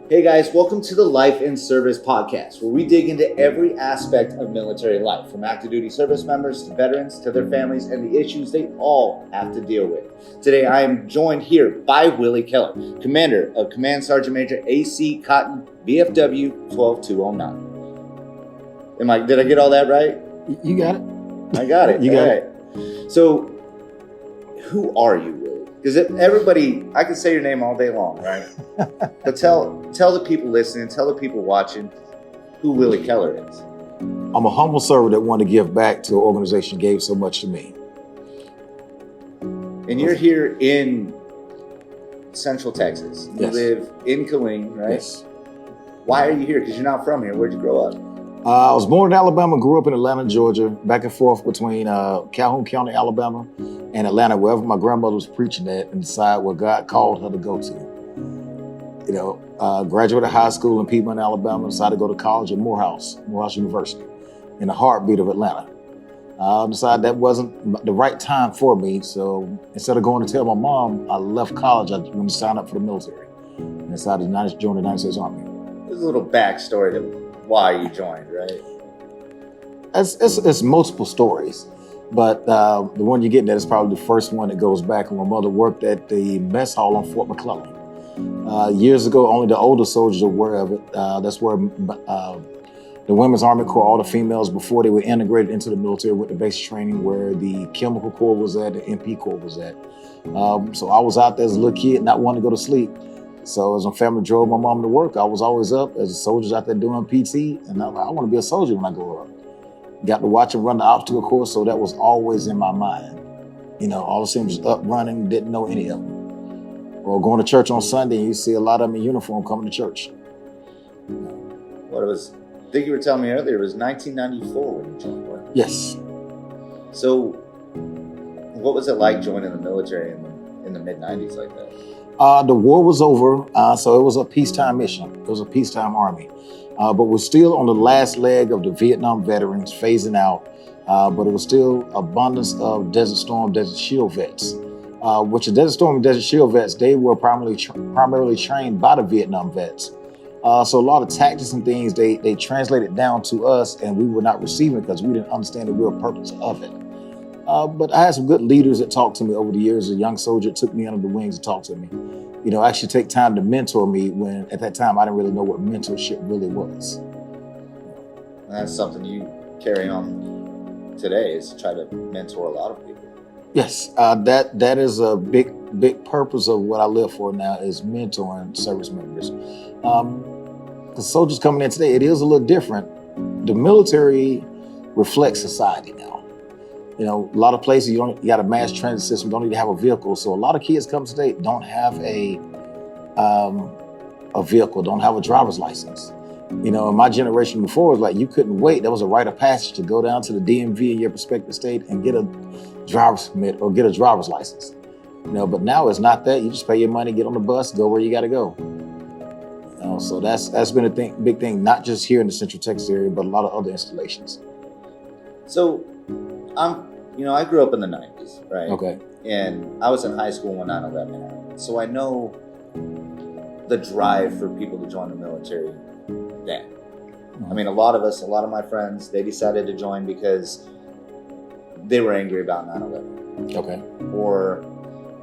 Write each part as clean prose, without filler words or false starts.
Hey guys, welcome to the Life in Service podcast, where we dig into every aspect of military life, from active duty service members to veterans to their families and the issues they all have to deal with. Today I am joined here by Willie Keller, Commander of Command Sergeant Major AC Cotton VFW 12209. Did I get all that right? You got it. I got it. You got it. So, who are you, Willie? Because everybody, I can say your name all day long, right? But tell the people listening, tell the people watching who Willie Keller is. I'm a humble servant that wanted to give back to an organization that gave so much to me. And you're here in Central Texas. You Yes. live in Killeen, right? Yes. Why are you here? Because you're not from here. Where'd you grow up? I was born in Alabama, grew up in Atlanta, Georgia, back and forth between Calhoun County, Alabama, and Atlanta, wherever my grandmother was preaching at, and decide where God called her to go to. Graduated high school in Piedmont, Alabama, decided to go to college at Morehouse University, in the heartbeat of Atlanta. I decided that wasn't the right time for me, so instead of going to tell my mom I left college, I went to sign up for the military and decided to join the United States Army. There's a little backstory to why you joined, right? It's multiple stories, but the one you're getting at is probably the first one that goes back when my mother worked at the mess hall on Fort McClellan. Years ago, only the older soldiers are aware of it. That's where the Women's Army Corps, all the females, before they were integrated into the military with the basic training, where the Chemical Corps was at, the MP Corps was at. So I was out there as a little kid, not wanting to go to sleep. So as my family drove my mom to work, I was always up as a soldier out there doing PT, and I want to be a soldier when I grow up. Got to watch them run the obstacle course, so that was always in my mind. All of them just up running, didn't know any of them. Or going to church on Sunday, and you see a lot of them in uniform coming to church. I think you were telling me earlier, it was 1994 when you joined, right? Yes. So, what was it like joining the military in the mid-90s like that? The war was over, so it was a peacetime mission. It was a peacetime army. But we're still on the last leg of the Vietnam veterans phasing out, but it was still abundance of Desert Storm, Desert Shield vets. Which the Desert Storm and Desert Shield vets, they were primarily trained by the Vietnam vets. So a lot of tactics and things, they translated down to us, and we were not receiving because we didn't understand the real purpose of it. But I had some good leaders that talked to me over the years. A young soldier took me under the wings and talked to me. Actually take time to mentor me when at that time I didn't really know what mentorship really was. And that's something you carry on today, is to try to mentor a lot of people. Yes, that is a big purpose of what I live for now, is mentoring service members. The soldiers coming in today, it is a little different. The military reflects society now. A lot of places you got a mass transit system, don't need to have a vehicle. So a lot of kids come today don't have a vehicle, don't have a driver's license. In my generation before, it was like you couldn't wait. There was a rite of passage to go down to the DMV in your respective state and get a driver's permit or get a driver's license. But now it's not that. You just pay your money, get on the bus, go where you got to go. So that's been a big thing, not just here in the Central Texas area, but a lot of other installations. So, I grew up in the 90s, right? Okay. And I was in high school when 9/11 happened. So I know the drive for people to join the military then. Mm-hmm. I mean, a lot of my friends, they decided to join because they were angry about 9/11. Okay. Or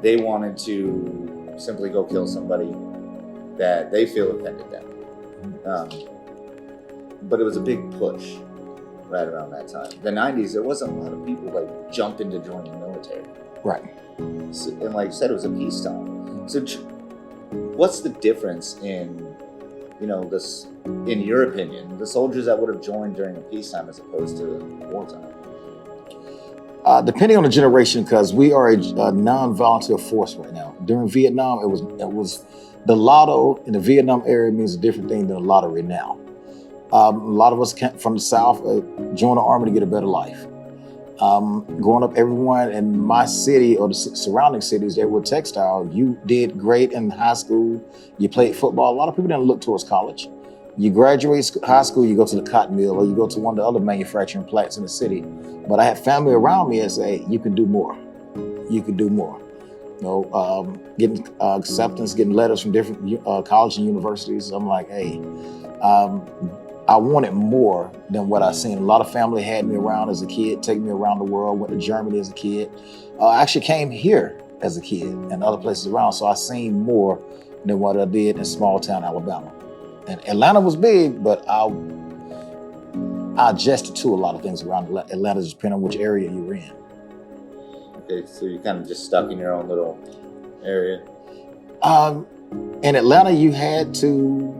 they wanted to simply go kill somebody that they feel offended them. But it was a big push right around that time. The 90s, there wasn't a lot of people jumping to join the military. Right. So, and like you said, it was a peacetime. So what's the difference in, this, in your opinion, the soldiers that would have joined during a peacetime as opposed to wartime? Depending on the generation, because we are a non-volunteer force right now. During Vietnam, it was the lotto in the Vietnam area means a different thing than the lottery now. A lot of us came from the South, joined the Army to get a better life. Growing up, everyone in my city or the surrounding cities, they were textile. You did great in high school. You played football. A lot of people didn't look towards college. You graduate high school, you go to the cotton mill, or you go to one of the other manufacturing plants in the city. But I had family around me that say, you can do more. You can do more. Getting acceptance, getting letters from different colleges and universities. I'm like, hey, I wanted more than what I seen. A lot of family had me around as a kid, take me around the world, went to Germany as a kid. I actually came here as a kid and other places around. So I seen more than what I did in small town Alabama. And Atlanta was big, but I adjusted to a lot of things around Atlanta, just depending on which area you're in. Okay, so you're kind of just stuck in your own little area. In Atlanta, you had to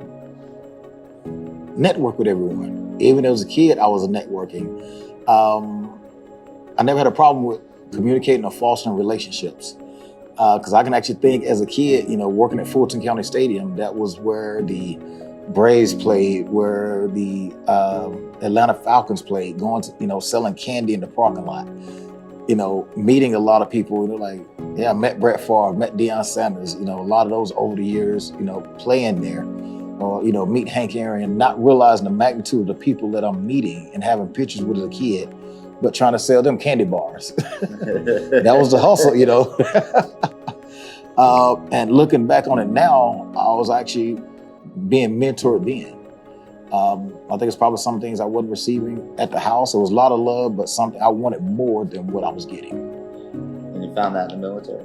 network with everyone. Even as a kid, I was networking. I never had a problem with communicating or fostering relationships. Because I can actually think as a kid, working at Fulton County Stadium, that was where the Braves played, where the Atlanta Falcons played, going to, selling candy in the parking lot. Meeting a lot of people, I met Brett Favre, met Deion Sanders, a lot of those over the years, playing there, or, meet Hank Aaron, not realizing the magnitude of the people that I'm meeting and having pictures with as a kid, but trying to sell them candy bars. That was the hustle, And looking back on it now, I was actually being mentored then. I think it's probably some things I wasn't receiving at the house. It was a lot of love, but something I wanted more than what I was getting. And you found that in the military?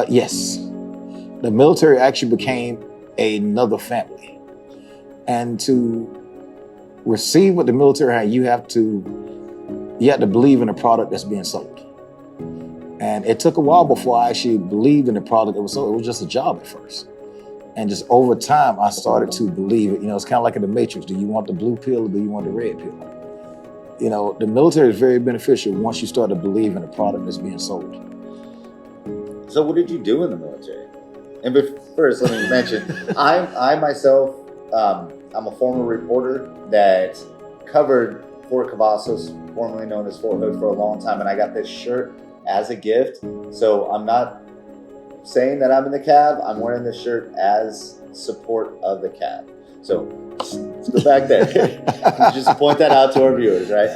Yes. The military actually became another family. And to receive what the military had, you have to believe in the product that's being sold. And it took a while before I actually believed in the product that was sold. It was just a job at first. And just over time, I started to believe it. It's kind of like in the Matrix. Do you want the blue pill or do you want the red pill? The military is very beneficial once you start to believe in the product that's being sold. So what did you do in the military? And first, let me mention, I myself, I'm a former reporter that covered Fort Cavazos, formerly known as Fort Hood, for a long time. And I got this shirt as a gift. So I'm not saying that I'm in the cab. I'm wearing this shirt as support of the cab. So let's go back there. Just point that out to our viewers, right?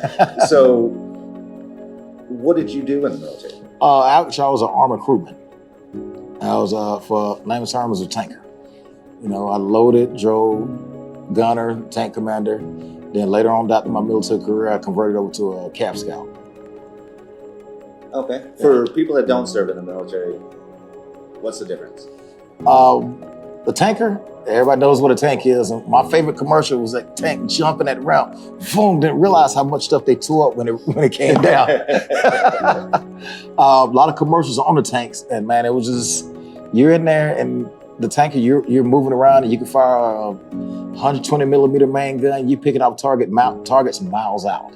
So what did you do in the military? Actually, I was an armor crewman. I was, for layman's term, was a tanker. I loaded, drove, gunner, tank commander. Then later on, after my military career, I converted over to a Cab Scout. Okay. For people that don't serve in the military, what's the difference? The tanker, everybody knows what a tank is. And my favorite commercial was that tank jumping that ramp. Boom, didn't realize how much stuff they tore up when it came down. A lot of commercials on the tanks, and man, it was just, you're in there and the tanker, you're moving around and you can fire a 120 millimeter main gun. You picking up targets miles out.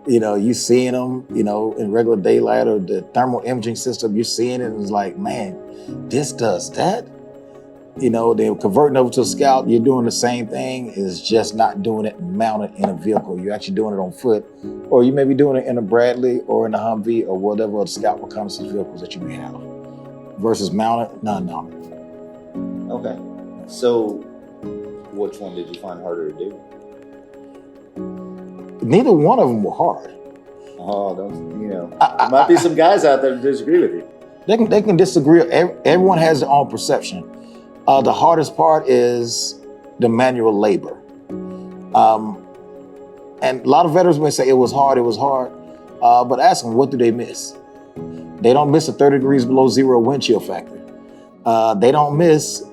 You seeing them, in regular daylight or the thermal imaging system, you're seeing it and it's like, man, this does that. They're converting over to a Scout. You're doing the same thing. It's just not doing it mounted in a vehicle. You're actually doing it on foot, or you may be doing it in a Bradley or in a Humvee or whatever other Scout reconnaissance vehicles that you may have, versus mounted, non-mounted. Okay. So which one did you find harder to do? Neither one of them were hard. Oh, there might be some guys out there that disagree with you. They can disagree. Everyone has their own perception. The hardest part is the manual labor. And a lot of veterans may say it was hard. But ask them, what do they miss? They don't miss a 30 degrees below zero wind chill factor. They don't miss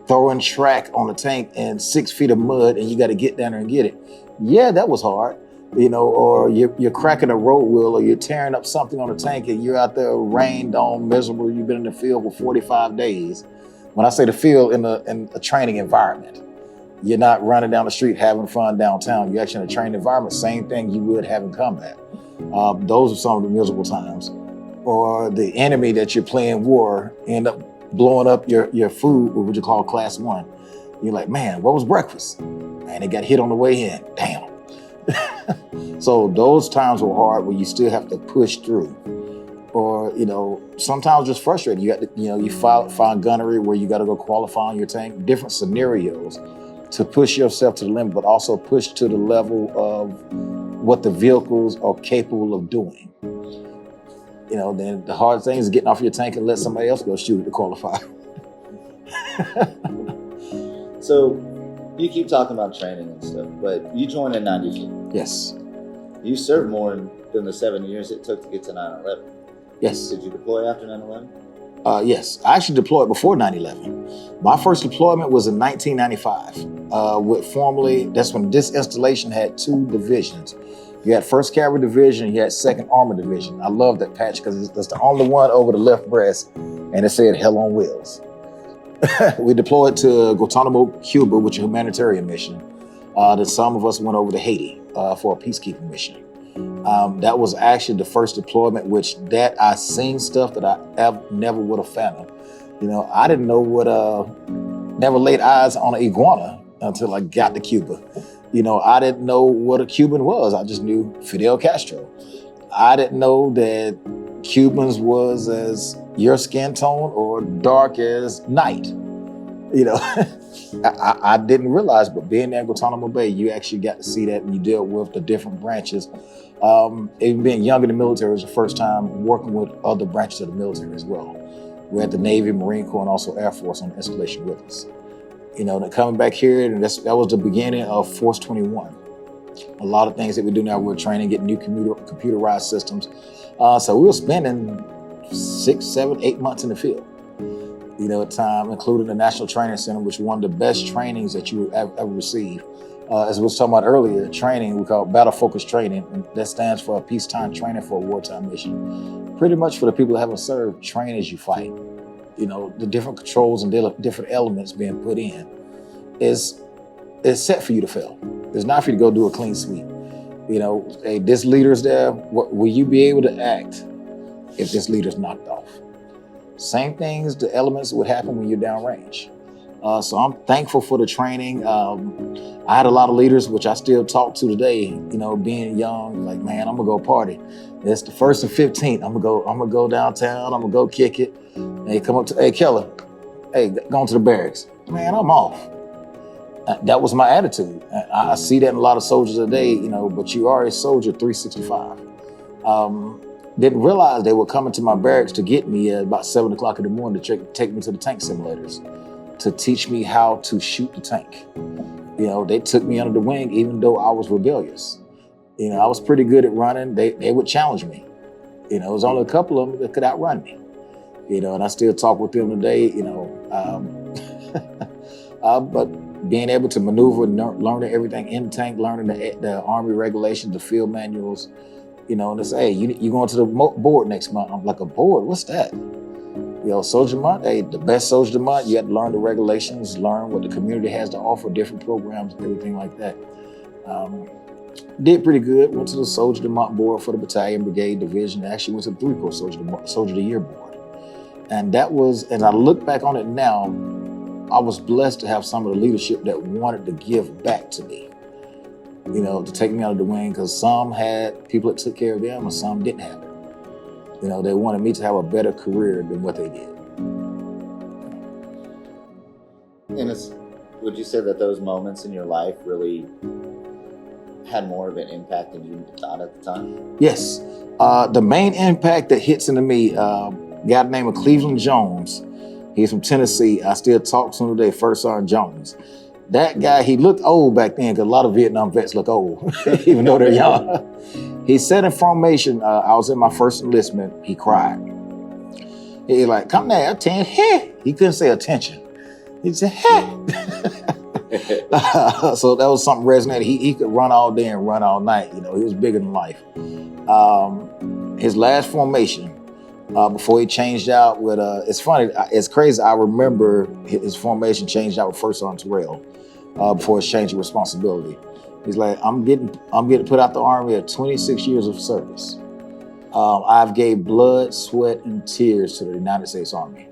throwing track on the tank in 6 feet of mud and you got to get down there and get it. Yeah, that was hard. Or you're cracking a road wheel or you're tearing up something on the tank and you're out there rained on, miserable. You've been in the field for 45 days. When I say the field, in a training environment, you're not running down the street having fun downtown. You're actually in a training environment, same thing you would have in combat. Those are some of the miserable times. Or the enemy that you're playing war end up blowing up your food, what you call class 1. You're like, man, what was breakfast? Man, it got hit on the way in. Damn. So those times were hard where you still have to push through. Or, sometimes just frustrated. You got to, you find gunnery where you got to go qualify on your tank, different scenarios to push yourself to the limit, but also push to the level of what the vehicles are capable of doing. Then the hard thing is getting off your tank and let somebody else go shoot it to qualify. So you keep talking about training and stuff, but you joined in 92. Yes. You served more than the 7 years it took to get to 9/11. Yes. Did you deploy after 9/11? Yes. I actually deployed before 9/11. My first deployment was in 1995. That's when this installation had two divisions. You had 1st Cavalry Division, you had 2nd Armored Division. I love that patch because that's the only one over the left breast, and it said Hell on Wheels. We deployed to Guantanamo, Cuba, which is a humanitarian mission. Then some of us went over to Haiti for a peacekeeping mission. That was actually the first deployment, that I seen stuff that I never would have found. I didn't know never laid eyes on an iguana until I got to Cuba. I didn't know what a Cuban was. I just knew Fidel Castro. I didn't know that Cubans was as your skin tone or dark as night. I didn't realize, but being there in Guantanamo Bay, you actually got to see that, and you deal with the different branches. Even being young in the military was the first time working with other branches of the military as well. We had the Navy, Marine Corps, and also Air Force on the installation with us. And coming back here, and that was the beginning of Force 21. A lot of things that we do now, we're training, getting new computerized systems. So we were spending 6, 7, 8 months in the field. At time, including the National Training Center, which is one of the best trainings that you would ever receive. As we was talking about earlier, training, we call it battle-focused training, and that stands for a peacetime training for a wartime mission. Pretty much for the people that haven't served, train as you fight. The different controls and different elements being put in is set for you to fail. It's not for you to go do a clean sweep. Hey, this leader's there. Will you be able to act if this leader's knocked off? Same things, the elements would happen when you're downrange. So I'm thankful for the training. I had a lot of leaders, which I still talk to today, being young, like, man, I'm gonna go party. It's the 1st and 15th. I'm gonna go downtown, I'm gonna go kick it. And they come up to, hey, Keller, hey, go to the barracks. Man, I'm off. That was my attitude. I see that in a lot of soldiers today, but you are a soldier 365. Didn't realize they were coming to my barracks to get me at about 7 o'clock in the morning to take me to the tank simulators to teach me how to shoot the tank. They took me under the wing even though I was rebellious. I was pretty good at running. They would challenge me. It was only a couple of them that could outrun me. And I still talk with them today, but being able to maneuver, learning everything in the tank, learning the Army regulations, the field manuals, and they say, hey, you going to the board next month. I'm like, a board? What's that? Soldier Month, hey, the best Soldier Month, you have to learn the regulations, learn what the community has to offer, different programs, everything like that. Did pretty good, went to the Soldier Month board for the battalion, brigade, division, actually went to the 3-Corps Soldier of the Year board. And that was, and I look back on it now, I was blessed to have some of the leadership that wanted to give back to me, to take me out of the wing, because some had people that took care of them and some didn't have it. They wanted me to have a better career than what they did. And would you say that those moments in your life really had more of an impact than you thought at the time? Yes. The main impact that hits into me, a guy named Cleveland Jones. He's from Tennessee. I still talk to him today, First Sergeant Jones. That guy, he looked old back then, because a lot of Vietnam vets look old, even though they're young. He said in formation, I was in my first enlistment, he cried. He like, come there, attention. Hey. He couldn't say attention. He said, hey. So that was something resonated. He could run all day and run all night. He was bigger than life. His last formation, before he changed out with, it's funny, it's crazy. I remember his formation changed out with First Sergeant Terrell before his change of responsibility. He's like, I'm getting put out the Army at 26 years of service. I've gave blood, sweat, and tears to the United States Army.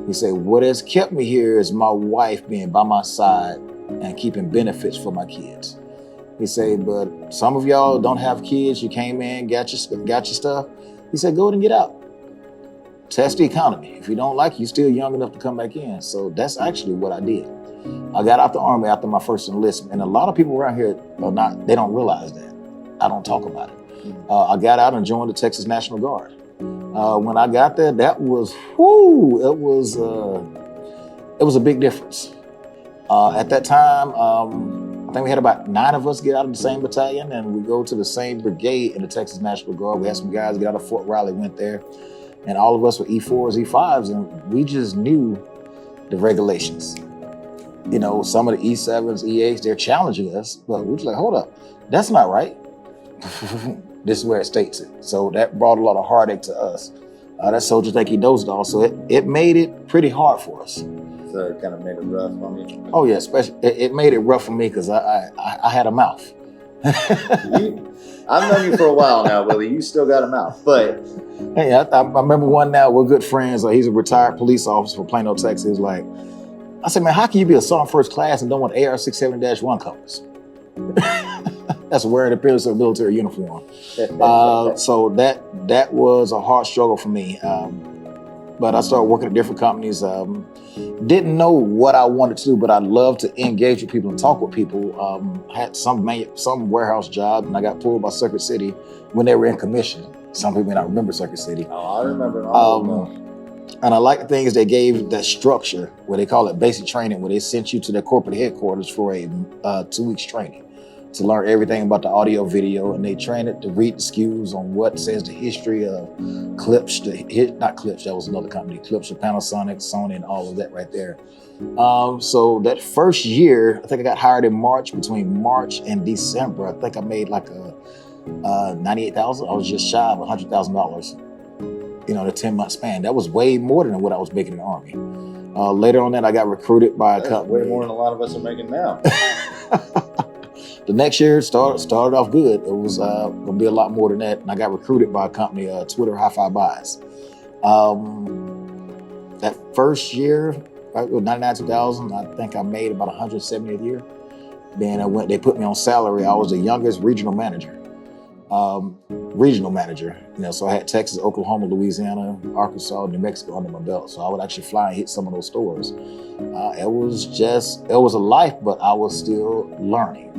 He said, what has kept me here is my wife being by my side and keeping benefits for my kids. He said, but some of y'all don't have kids. You came in, got your stuff. He said, go ahead and get out. Test the economy. If you don't like it, you're still young enough to come back in. So that's actually what I did. I got out the Army after my first enlistment, and a lot of people around here they don't realize that. I don't talk about it. I got out and joined the Texas National Guard. When I got there, that was, it was a big difference. At that time, I think we had about 9 of us get out of the same battalion, and we go to the same brigade in the Texas National Guard. We had some guys get out of Fort Riley, went there, and all of us were E4s, E5s, and we just knew the regulations. You know, some of the E7s, E8s, they're challenging us, but we was like, hold up, that's not right. This is where it states it. So that brought a lot of heartache to us. That soldier think he knows it all, so it made it pretty hard for us. So it kind of made it rough on you? Oh yeah, especially it made it rough for me because I had a mouth. I've known you for a while now, Willie. You still got a mouth, but hey, I remember one now. We're good friends. He's a retired police officer for Plano, Texas. He's like, I said, man, how can you be a sergeant first class and don't want AR-670-1 colors? That's wearing the appearance of a military uniform. So that was a hard struggle for me. But I started working at different companies. Didn't know what I wanted to do, but I loved to engage with people and talk with people. Had some warehouse job, and I got pulled by Circuit City when they were in commission. Some people may not remember Circuit City. Oh, I remember. And I like the things they gave that structure, where they call it basic training, where they sent you to their corporate headquarters for a 2 weeks training to learn everything about the audio video, and they train it to read the SKUs on what says the history of Klipsch, not Klipsch, that was another company, Klipsch, Panasonic, Sony, and all of that right there. So that first year, I think I got hired in March. Between March and December, I think I made like $98,000. I was just shy of $100,000. In a 10-month span. That was way more than what I was making in the Army. Later on that, I got recruited by a company. Way more than a lot of us are making now. The next year started off good. It was going to be a lot more than that. And I got recruited by a company, Twitter Hi-Fi Buys. That first year, right, with 99, 2000, I think I made about $170 a year. Then they put me on salary. I was the youngest regional manager. So I had Texas, Oklahoma, Louisiana, Arkansas, New Mexico under my belt. So I would actually fly and hit some of those stores. It was a life, but I was still learning.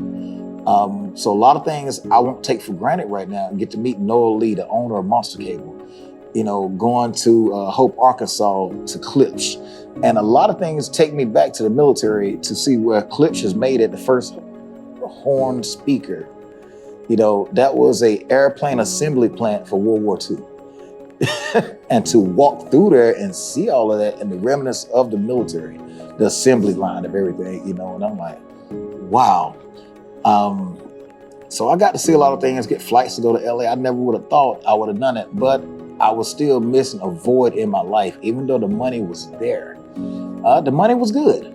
So a lot of things I won't take for granted right now. Get to meet Noah Lee, the owner of Monster Cable, going to Hope, Arkansas to Klipsch. And a lot of things take me back to the military to see where Klipsch has made it, the first horn speaker. That was a airplane assembly plant for World War II. And to walk through there and see all of that and the remnants of the military, the assembly line of everything, and I'm like, wow. So I got to see a lot of things, get flights to go to LA. I never would have thought I would have done it, but I was still missing a void in my life, even though the money was there. The money was good.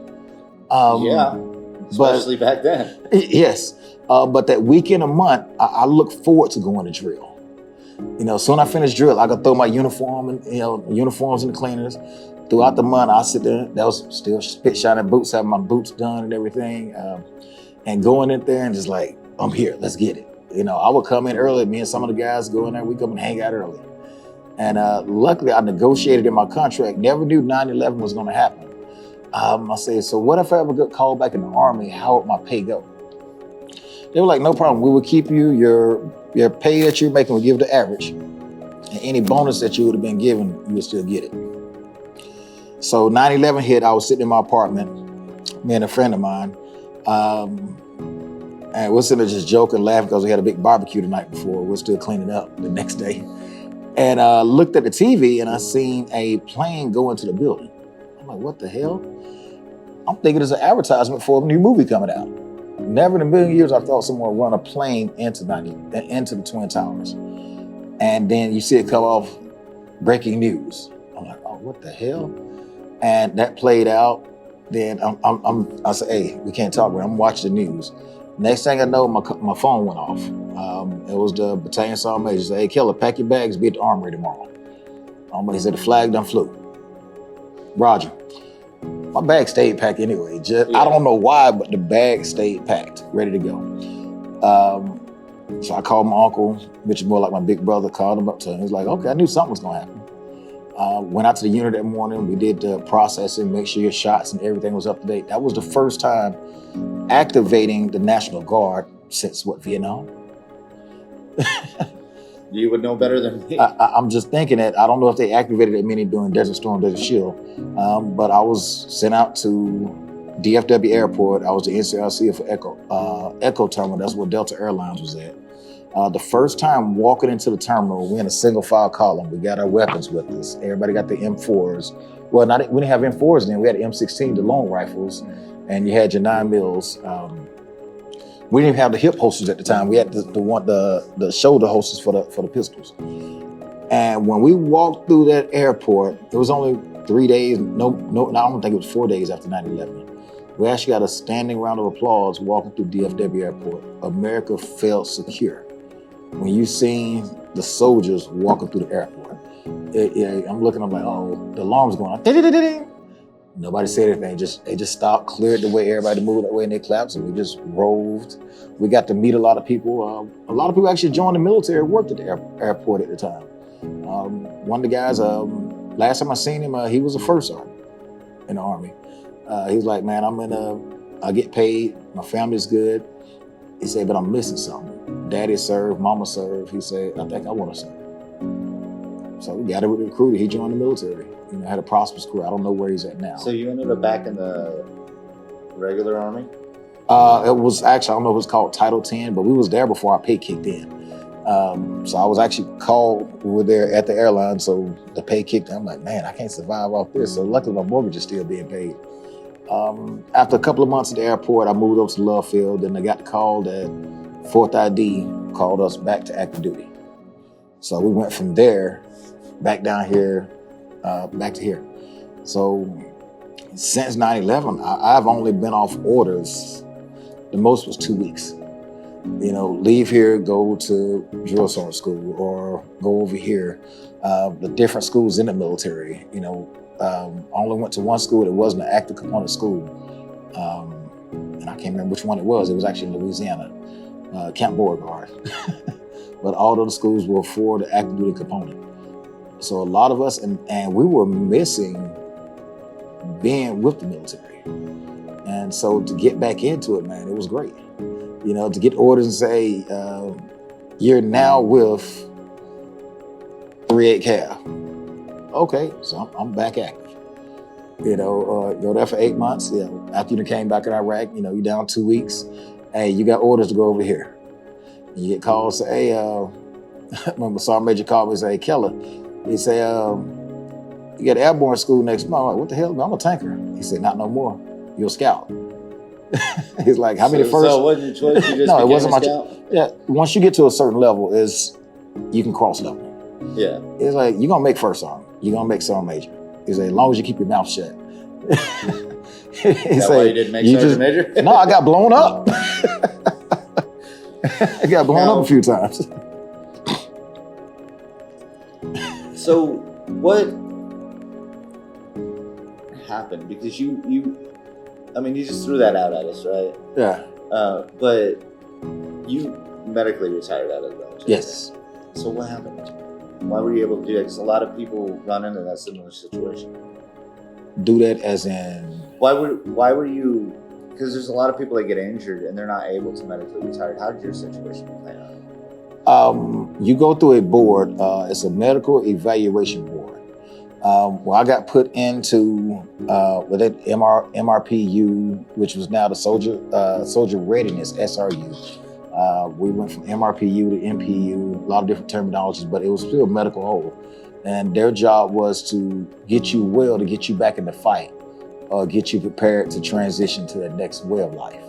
Especially back then. Yes. But that weekend a month, I look forward to going to drill. Soon I finish drill, I could throw my uniform and uniforms in the cleaners. Throughout the month, I sit there. That was still spit shining boots, having my boots done and everything, and going in there and just like, I'm here, let's get it. I would come in early. Me and some of the guys go in there. We come and hang out early. And luckily, I negotiated in my contract. Never knew 9/11 was going to happen. I said, so what if I ever get called back in the Army? How would my pay go? They were like, no problem. We will keep you your pay that you're making. We'll give the average. And any bonus that you would have been given, you would still get it. So 9/11 hit. I was sitting in my apartment, me and a friend of mine. And we're sitting there just joking, laughing because we had a big barbecue the night before. We're still cleaning up the next day. And looked at the TV and I seen a plane go into the building. I'm like, what the hell? I'm thinking it's an advertisement for a new movie coming out. Never in a million years I thought someone would run a plane into the Twin Towers. And then you see it come off, breaking news. I'm like, oh, what the hell? And that played out. Then I said, hey, we can't talk, but I'm watching the news. Next thing I know, my phone went off. It was the battalion sergeant major. He said, hey, Keller, pack your bags, be at the armory tomorrow. He said, the flag done flew. Roger. My bag stayed packed anyway. I don't know why, but the bag stayed packed, ready to go. So I called my uncle, which is more like my big brother, called him up to him. He was like, okay, I knew something was gonna happen. Went out to the unit that morning. We did the processing, make sure your shots and everything was up to date. That was the first time activating the National Guard since Vietnam? You would know better than me. I'm just thinking that I don't know if they activated that many during Desert Storm, Desert Shield, but I was sent out to DFW Airport. I was the NCRC for Echo Terminal. That's where Delta Airlines was at. The first time walking into the terminal, we in a single file column. We got our weapons with us. Everybody got the M4s. Well, we didn't have M4s then. We had M16, the long rifles, and you had your 9mm. We didn't even have the hip holsters at the time. We had the shoulder holsters for the pistols. And when we walked through that airport, it was only 3 days. No, I don't think it was 4 days after 9/11. We actually got a standing round of applause walking through DFW Airport. America felt secure. When you seen the soldiers walking through the airport, I'm looking, I'm like, oh, the alarm's going off. Ding-ding-ding-ding. Nobody said anything. They just stopped, cleared the way, everybody moved that way, and they clapped, and we just roved. We got to meet a lot of people. A lot of people actually joined the military, worked at the airport at the time. One of the guys, last time I seen him, he was a first sergeant in the Army. He was like, man, I get paid, my family's good. He said, but I'm missing something. Daddy served, mama served. He said, I think I want to serve. So we got him recruited. He joined the military. Had a prosperous career. I don't know where he's at now. So you ended up back in the regular Army? It was actually, I don't know if it was called Title 10, but we was there before our pay kicked in. So I was actually called, we were there at the airline, so the pay kicked in. I'm like, man, I can't survive off this. So luckily my mortgage is still being paid. After a couple of months at the airport, I moved over to Love Field, and I got the call that 4th ID called us back to active duty. So we went from there back down here, back to here. So since 9/11, I've only been off orders. The most was 2 weeks. Leave here, go to drill sergeant school, or go over here. The different schools in the military, I only went to one school that wasn't an active component school. And I can't remember which one it was. It was actually in Louisiana, Camp Beauregard. But all of the schools were for the active duty component. So a lot of us, and we were missing being with the military. And so to get back into it, man, it was great. To get orders and say, you're now with 3/8 Cav. Okay, so I'm back active. Go there for 8 months. After you came back in Iraq, you down 2 weeks. Hey, you got orders to go over here. And you get calls, say, hey, when the Sergeant Major called me and say, hey, Keller, he say, you got airborne school next month. I'm like, what the hell? I'm a tanker. He said, not no more. You're a scout. He's like, how many first? So it wasn't your choice? You just no, it became wasn't a my scout? Yeah, once you get to a certain level, you can cross level. Yeah. It's like, you're going to make first sergeant. You're going to make sergeant major. He's like, as long as you keep your mouth shut. Is that why you didn't make sergeant major? No, I got blown up. I got blown up a few times. So what happened? Because you just threw that out at us, right? Yeah. But you medically retired out of the military. Yes. So what happened? Why were you able to do that? Because a lot of people run into that similar situation. Do that as in? Why were you? Because there's a lot of people that get injured and they're not able to medically retire. How did your situation play out? You go through a board. It's a medical evaluation board. Well, I got put into with that MRPU, which was now the Soldier Readiness SRU. We went from MRPU to MPU, a lot of different terminologies, but it was still medical hold. And their job was to get you well, to get you back in the fight, or get you prepared to transition to the next way of life.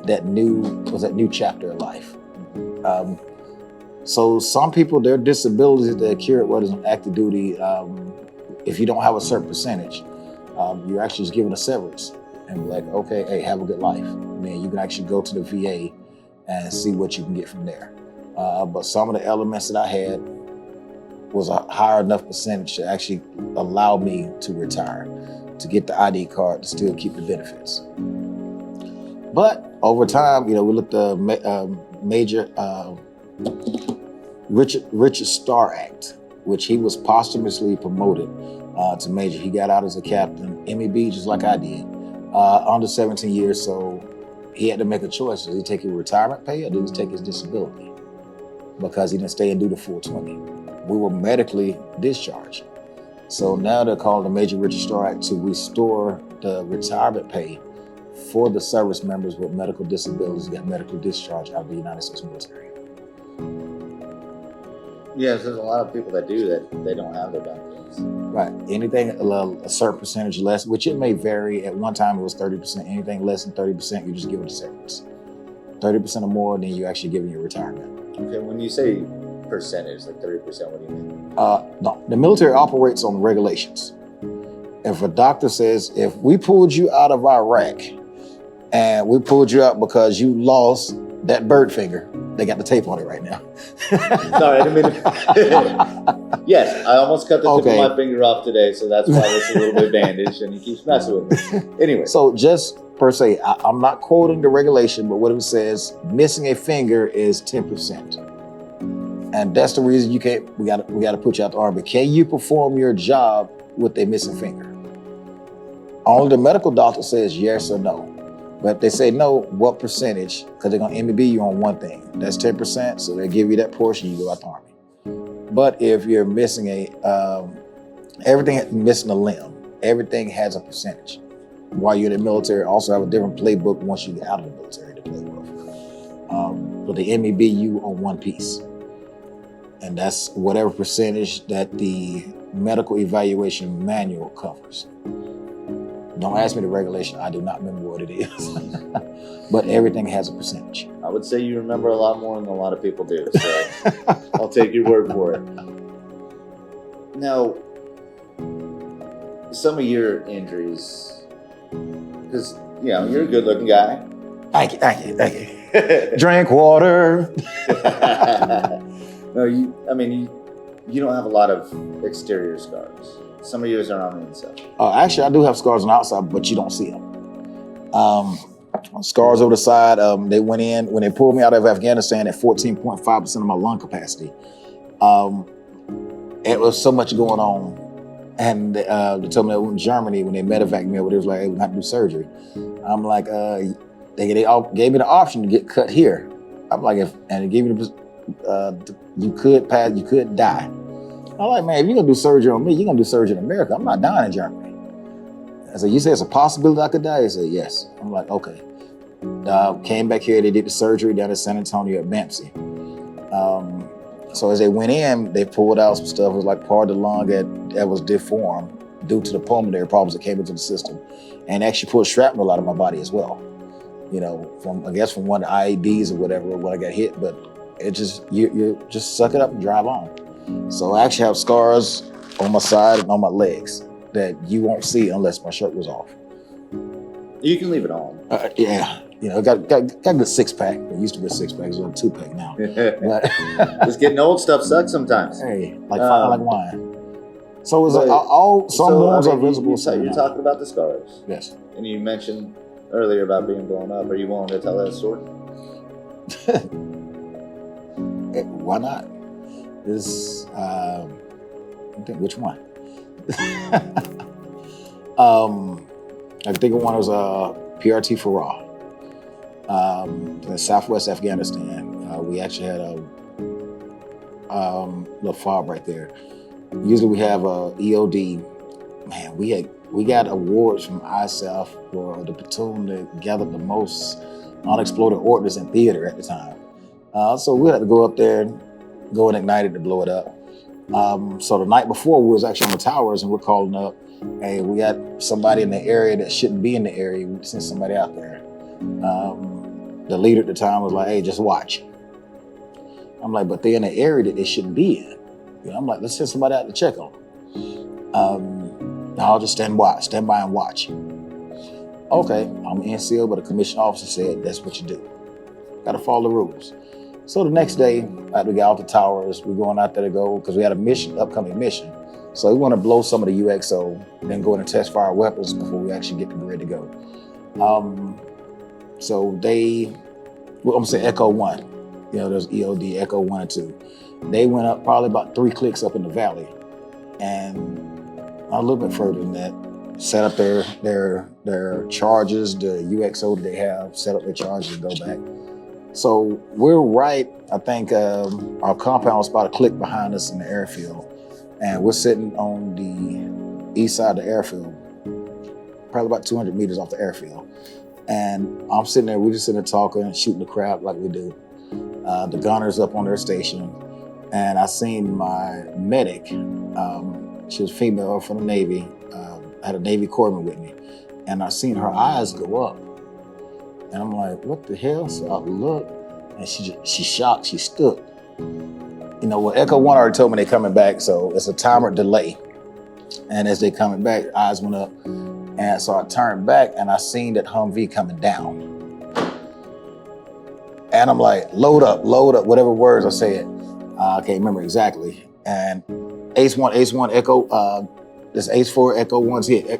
That new chapter of life. So some people, their disabilities, they're cured, whether it's on active duty, if you don't have a certain percentage, you're actually just given a severance and be like, okay, hey, have a good life. And then you can actually go to the VA and see what you can get from there. But some of the elements that I had was a higher enough percentage to actually allow me to retire, to get the ID card, to still keep the benefits. But over time, we looked at Major Richard Starr Act, which he was posthumously promoted to major. He got out as a captain, MEB, just like I did, under 17 years. So he had to make a choice. Did he take his retirement pay or did he take his disability? because he didn't stay and do the full 20. We were medically discharged. So now they're calling the Major Registrar Act to restore the retirement pay for the service members with medical disabilities that got medical discharge out of the United States military. Yes, there's a lot of people that do that. They don't have their benefits. Right. Anything a certain percentage less, which it may vary. At one time it was 30%. Anything less than 30%, you just give it to severance. 30% or more, then you actually give it your retirement. Okay, when you say percentage, like 30%, what do you mean? No, the military operates on regulations. If a doctor says, if we pulled you out of Iraq and we pulled you out because you lost that bird finger, they got the tape on it right now. Sorry, I didn't mean to. Yes, I almost cut the tip of my finger off today, so that's why it's a little bit bandaged and he keeps messing with me. Anyway. So just per se, I'm not quoting the regulation, but what it says, missing a finger is 10%. And that's the reason you can't, we gotta put you out the army. Can you perform your job with a missing finger? Only the medical doctor says yes or no. But if they say no, what percentage? Because they're gonna MEB you on one thing. That's 10%, so they give you that portion, you go out the army. But if you're missing missing a limb, everything has a percentage. While you're in the military, also have a different playbook once you get out of the military to play with. But they MEB you on one piece. And that's whatever percentage that the medical evaluation manual covers. Don't ask me the regulation. I do not remember what it is. But everything has a percentage. I would say you remember a lot more than a lot of people do. So I'll take your word for it. Now, some of your injuries, because, you're a good looking guy. Thank you. Drink water. No, you don't have a lot of exterior scars. Some of yours are on the inside. Actually, I do have scars on the outside, but you don't see them. Scars over the side, they went in, when they pulled me out of Afghanistan at 14.5% of my lung capacity. It was so much going on. And they told me that in Germany, when they medevaced me, they was like, hey, we're going to have to do surgery. I'm like, they all gave me the option to get cut here. I'm like, and they gave me you could die. I'm like, man, if you're gonna do surgery on me, you're gonna do surgery in America. I'm not dying in Germany. I said, you say it's a possibility I could die? He said, yes. I'm like, okay. Came back here, they did the surgery down in San Antonio at Bampsey. So as they went in, they pulled out some stuff. It was like part of the lung that was deformed due to the pulmonary problems that came into the system. And actually pulled shrapnel out of my body as well. From one of the IEDs or whatever when I got hit, but it just, you just suck it up and drive on. So I actually have scars on my side and on my legs that you won't see unless my shirt was off. You can leave it on. Yeah. Got a good six pack. It used to be a six pack, it's a 2-pack now. But just getting old stuff sucks sometimes. Hey, like wine. So is some wounds are visible. You're talking about the scars. Yes. And you mentioned earlier about being blown up. Are you willing to tell that story? Why not? I think which one? I think one was PRT Farah. In Southwest Afghanistan. We actually had a little fob right there. Usually we have a EOD. Man, we got awards from ISAF for the platoon that gathered the most unexploded ordnance in theater at the time. So we had to go up there, go and ignite it to blow it up. So the night before, we was actually on the towers and we're calling up, hey, we got somebody in the area that shouldn't be in the area. We sent somebody out there. The leader at the time was like, hey, just watch. I'm like, but they're in an area that they shouldn't be in. I'm like, let's send somebody out to check on them. I'll just stand by and watch. Okay, I'm NCO, but a commissioned officer said that's what you do. Got to follow the rules. So the next day, after we got off the towers, we're going out there to go, because we had a upcoming mission. So we want to blow some of the UXO, then go in and test fire weapons before we actually get ready to go. So I'm gonna say Echo 1. There's EOD, Echo 1 and 2. They went up probably about 3 clicks up in the valley. And a little bit further than that, set up their charges, the UXO that they have, set up their charges and go back. So we're right, I think our compound was about a click behind us in the airfield. And we're sitting on the east side of the airfield, probably about 200 meters off the airfield. And I'm sitting there, we're just sitting there talking, shooting the crap like we do. The gunner's up on their station. And I seen my medic, she was female from the Navy, I had a Navy corpsman with me. And I seen her eyes go up. And I'm like, what the hell? So I look, and she shocked, she stood. You know, well, Echo 1 already told me they're coming back, so it's a timer delay. And as they coming back, eyes went up. And so I turned back and I seen that Humvee coming down. And I'm like, load up, whatever words I said. I can't remember exactly. And Ace 1 Echo, this Ace 4 Echo 1's hit.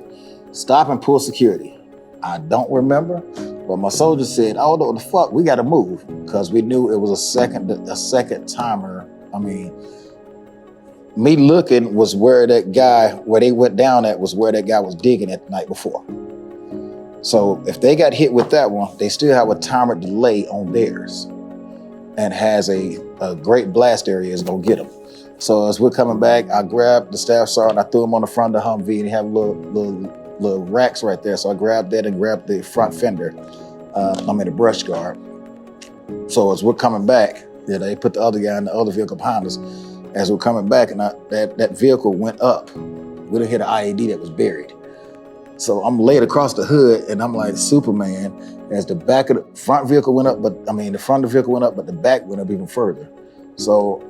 Stop and pull security. I don't remember, but my soldier said, oh, what the fuck, we gotta move. Because we knew it was a second timer. I mean, me looking was where they went down at was where that guy was digging at the night before. So if they got hit with that one, they still have a timer delay on theirs and has a great blast area is gonna get them. So as we're coming back, I grabbed the staff sergeant, I threw him on the front of the Humvee, and he had little racks right there. So I grabbed that and grabbed the front fender, the brush guard. So as we're coming back, they put the other guy in the other vehicle behind us. As we're coming back, and that vehicle went up. We done hit an IED that was buried. So I'm laid across the hood, and I'm like Superman. As the back of the front vehicle went up, the front of the vehicle went up, but the back went up even further. So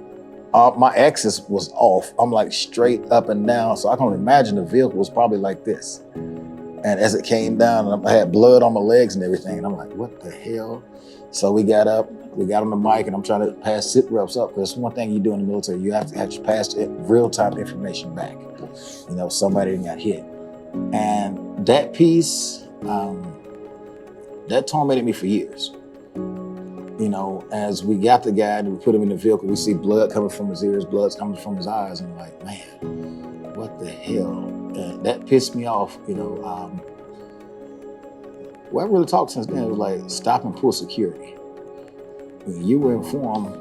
my axis was off. I'm like straight up and down. So I can imagine the vehicle was probably like this. And as it came down, I had blood on my legs and everything. And I'm like, what the hell? So we got up, we got on the mic, and I'm trying to pass sit reps up, because one thing you do in the military, you have to actually pass real-time information back. You know, somebody got hit. And that piece, that tormented me for years. You know, as we got the guy and we put him in the vehicle, we see blood coming from his ears, blood's coming from his eyes, and I'm like, man, what the hell? And that pissed me off, you know. What I really talked since then was like, stop and pull security. You were informed,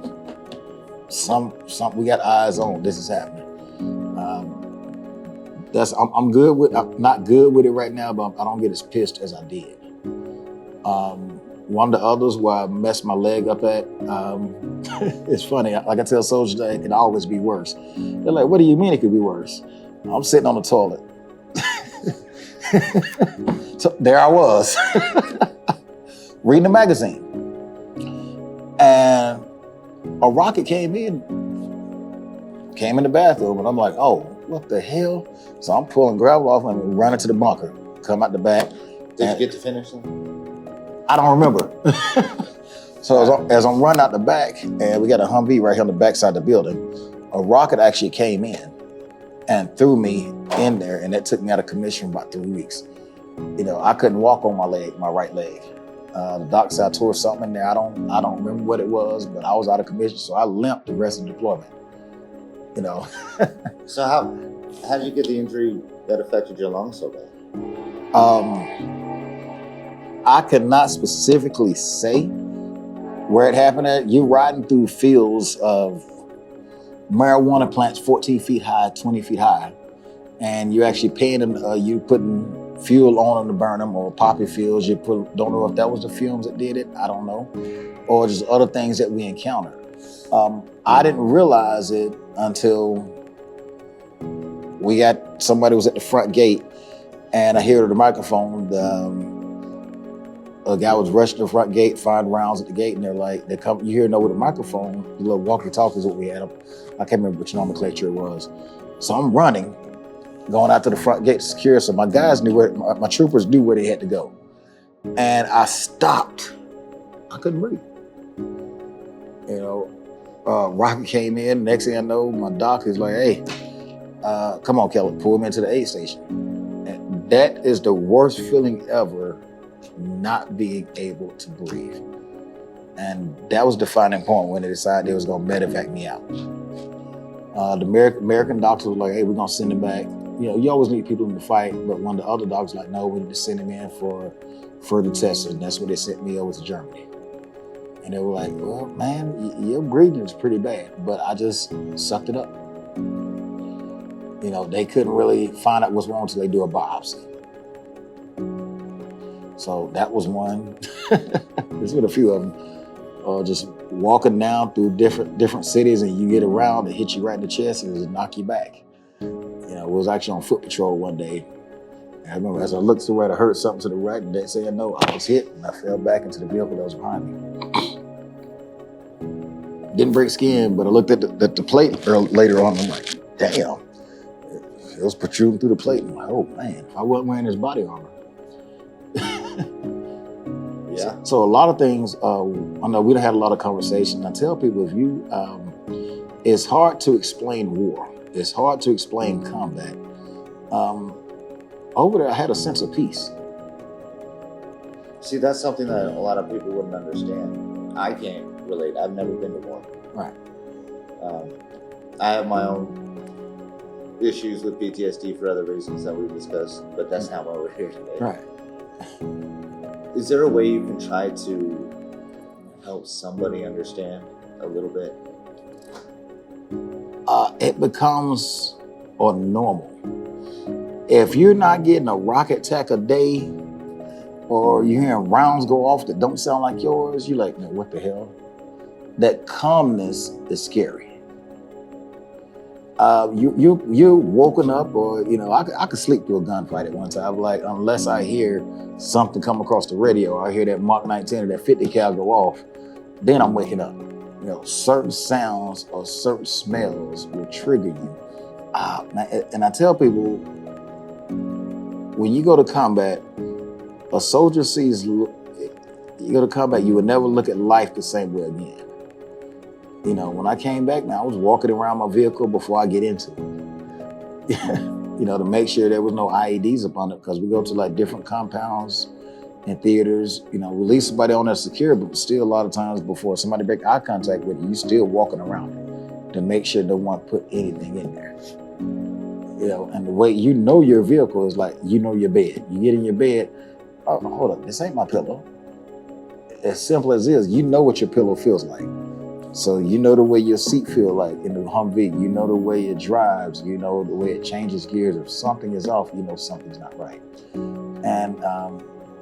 we got eyes on, this is happening. I'm good with, I'm not good with it right now, but I don't get as pissed as I did. One of the others where I messed my leg up at, it's funny, like I tell soldiers that it can always be worse. They're like, what do you mean it could be worse? I'm sitting on the toilet. So there I was, reading a magazine. And a rocket came in the bathroom, and I'm like, oh, what the hell? So I'm pulling gravel off and running to the bunker, come out the back. Did you get to finish them? I don't remember. So as I'm running out the back, and we got a Humvee right here on the backside of the building, a rocket actually came in and threw me in there, and that took me out of commission for about 3 weeks. You know, I couldn't walk on my right leg. The doc said I tore something in there. I don't remember what it was, but I was out of commission, so I limped the rest of the deployment. You know. So how did you get the injury that affected your lungs so bad? I could not specifically say where it happened at. You're riding through fields of marijuana plants 14 feet high, 20 feet high, and you're actually paying them, you putting fuel on them to burn them, or poppy fields. Don't know if that was the fumes that did it, I don't know, or just other things that we encountered. I didn't realize it until we got, somebody was at the front gate, and I hear the microphone, a guy was rushing to the front gate, find rounds at the gate, and they're like, you hear with a microphone, the little walkie-talkie is what we had. I can't remember which nomenclature it was. So I'm running, going out to the front gate to secure. So my guys knew my troopers knew where they had to go. And I stopped. I couldn't breathe. You know, rocket came in. Next thing I know, my doc is like, hey, come on, Keller, pull him into the aid station. And that is the worst feeling ever, not being able to breathe. And that was the defining point when they decided they was gonna medevac me out. The American doctors were like, hey, we're gonna send him back. You know, you always need people in the fight, but one of the other doctors was like, no, we need to send him in for further tests, and that's when they sent me over to Germany. And they were like, well, man, your breathing is pretty bad. But I just sucked it up. They couldn't really find out what's wrong until they do a biopsy. So that was one. There's been a few of them. Just walking down through different cities, and you get around, it hit you right in the chest and just knock you back. It was actually on foot patrol one day. I remember as I looked to where I heard something to the right, and they said no, I was hit, and I fell back into the vehicle that was behind me. Didn't break skin, but I looked at the plate later on, and I'm like, damn, it was protruding through the plate. I'm like, oh man, I wasn't wearing his body armor. Yeah. So a lot of things, I know we done had a lot of conversations. I tell people, it's hard to explain war. It's hard to explain combat. Over there, I had a sense of peace. See, that's something that a lot of people wouldn't understand. I can't relate. I've never been to war. Right. I have my own issues with PTSD for other reasons that we've discussed, but that's not why we're here today. Right. Is there a way you can try to help somebody understand a little bit? It becomes normal. If you're not getting a rocket attack a day, or you're hearing rounds go off that don't sound like yours, you're like, man, what the hell? That calmness is scary. You're woken up, or I could sleep through a gunfight at one time. Like, unless I hear something come across the radio, or I hear that Mark 19 or that 50 cal go off, then I'm waking up. Certain sounds or certain smells will trigger you. And I tell people, when you go to combat, a soldier sees. You go to combat, you would never look at life the same way again. When I came back, man, I was walking around my vehicle before I get into it. To make sure there was no IEDs up on it, because we go to like different compounds and theaters, release somebody on there secure, but still a lot of times before somebody break eye contact with you, you still walking around it to make sure no one put anything in there. And the way your vehicle is like, your bed. You get in your bed, oh, hold up, this ain't my pillow. As simple as it is, what your pillow feels like. So the way your seat feel like in the Humvee, the way it drives, the way it changes gears. If something is off, something's not right. And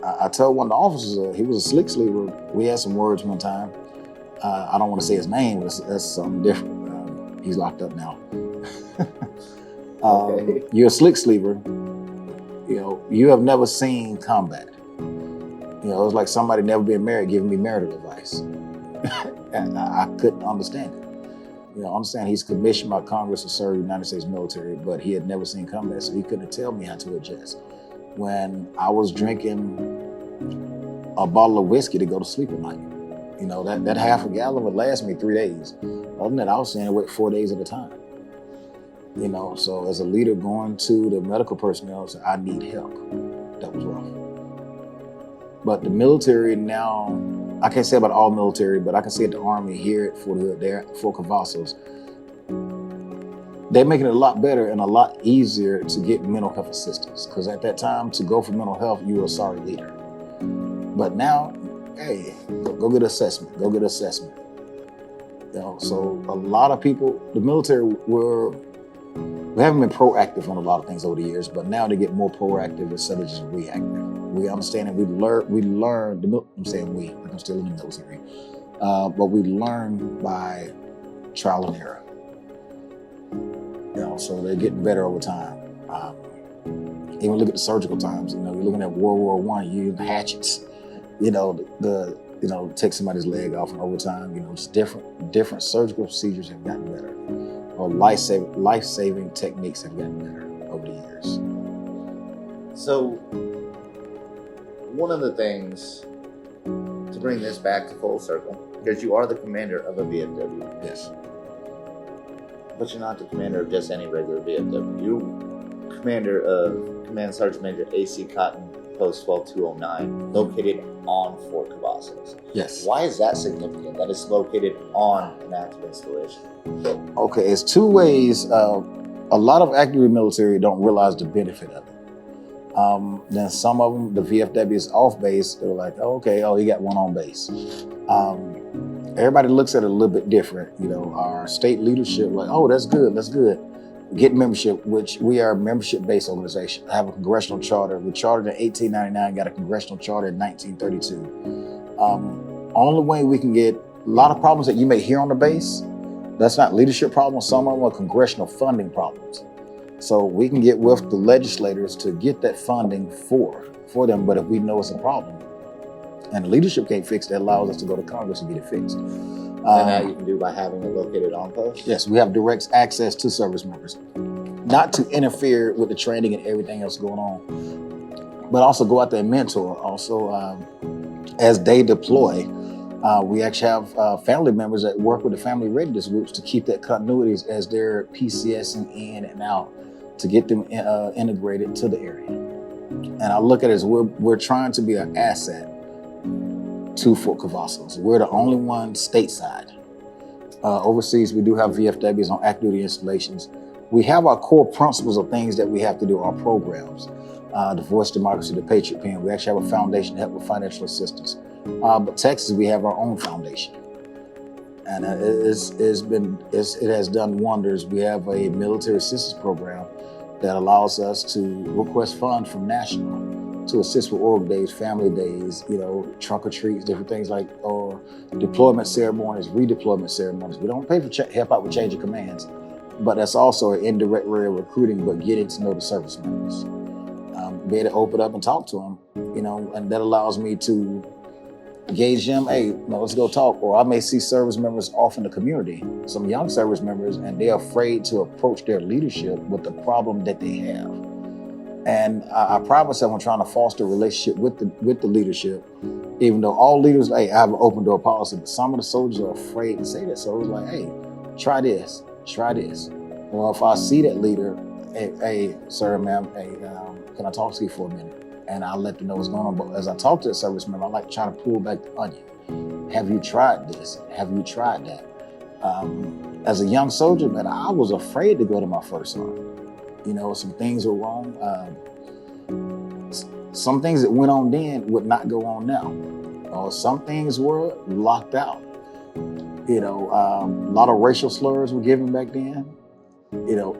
I told one of the officers, he was a slick sleeper. We had some words one time. I don't want to say his name, but that's something different. He's locked up now. Okay. You're a slick sleeper. You have never seen combat. It's like somebody never been married giving me marital advice. And I couldn't understand it. Understand he's commissioned by Congress to serve the United States military, but he had never seen combat, so he couldn't tell me how to adjust. When I was drinking a bottle of whiskey to go to sleep at night, that half a gallon would last me 3 days. Other than that, I was saying it wait 4 days at a time. So as a leader going to the medical personnel, say, I need help. That was rough. But the military now, I can't say about all military, but I can say at the Army here at Fort Hood, there at Fort Cavazos, they're making it a lot better and a lot easier to get mental health assistance. Because at that time, to go for mental health, you were a sorry leader. But now, hey, go get assessment. Go get assessment. So a lot of people, the military we haven't been proactive on a lot of things over the years, but now they get more proactive instead of just reactive. We understand and we learn, I'm saying we, like I'm still in the military, but we learn by trial and error. So they're getting better over time. Even look at the surgical times, you're looking at World War I, you use hatchets, take somebody's leg off, and over time, just different surgical procedures have gotten better. Or life-saving techniques have gotten better over the years. So, one of the things, to bring this back to full circle, because you are the commander of a VFW. Yes. But you're not the commander of just any regular VFW. You're commander of Command Sergeant Major A.C. Cotton, Post 12209, located on Fort Cavazos. Yes. Why is that significant, that it's located on an active installation? Okay, it's two ways. A lot of active military don't realize the benefit of it. Then some of them, the VFW is off base. They're like, he got one on base. Everybody looks at it a little bit different. Our state leadership, like, oh, that's good, that's good. Get membership, which we are a membership-based organization. I have a congressional charter. We chartered in 1899, got a congressional charter in 1932. Only way we can get a lot of problems that you may hear on the base, that's not leadership problems. Some of them are congressional funding problems. So we can get with the legislators to get that funding for them. But if we know it's a problem and the leadership can't fix it, that allows us to go to Congress and get it fixed. And that you can do by having it located on post? Yes, we have direct access to service members. Not to interfere with the training and everything else going on, but also go out there and mentor. Also, as they deploy, we actually have family members that work with the family readiness groups to keep that continuity as they're PCSing in and out to get them integrated to the area. And I look at it as we're trying to be an asset to Fort Cavazos. We're the only one stateside. Overseas, we do have VFWs on active duty installations. We have our core principles of things that we have to do, our programs. The Voice Democracy, the Patriot Pen. We actually have a foundation to help with financial assistance. But Texas, we have our own foundation. And it has done wonders. We have a military assistance program that allows us to request funds from national to assist with org days, family days, trunk or treats, different things or deployment ceremonies, redeployment ceremonies. We don't pay for help out with change of commands, but that's also an indirect way of recruiting, but getting to know the service members. Be able to open up and talk to them, and that allows me to gauge them, hey, let's go talk. Or I may see service members off in the community, some young service members, and they're afraid to approach their leadership with the problem that they have. And I pride myself on trying to foster a relationship with the leadership, even though all leaders, hey, I have an open door policy, but some of the soldiers are afraid to say that. So it's like, hey, try this. Or if I see that leader, hey, sir, ma'am, hey, can I talk to you for a minute? And I'll let them know what's going on. But as I talk to the service member, I like trying to pull back the onion. Have you tried this? Have you tried that? As a young soldier, man, I was afraid to go to my first line. Some things were wrong. Some things that went on then would not go on now. Some things were locked out. A lot of racial slurs were given back then.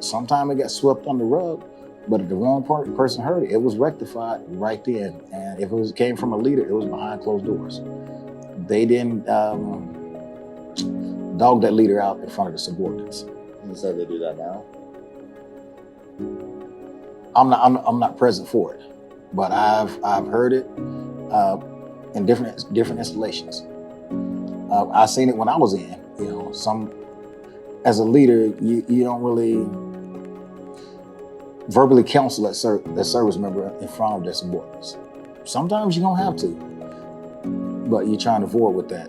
Sometimes it got swept on the rug, but if the wrong person heard it, it was rectified right then. And if it came from a leader, it was behind closed doors. They didn't dog that leader out in front of the subordinates. You said they do that now? I'm not present for it, but I've heard it in different installations. I seen it when I was in. As a leader, you don't really verbally counsel that service member in front of their subordinates. Sometimes you're gonna have to, but you're trying to avoid with that.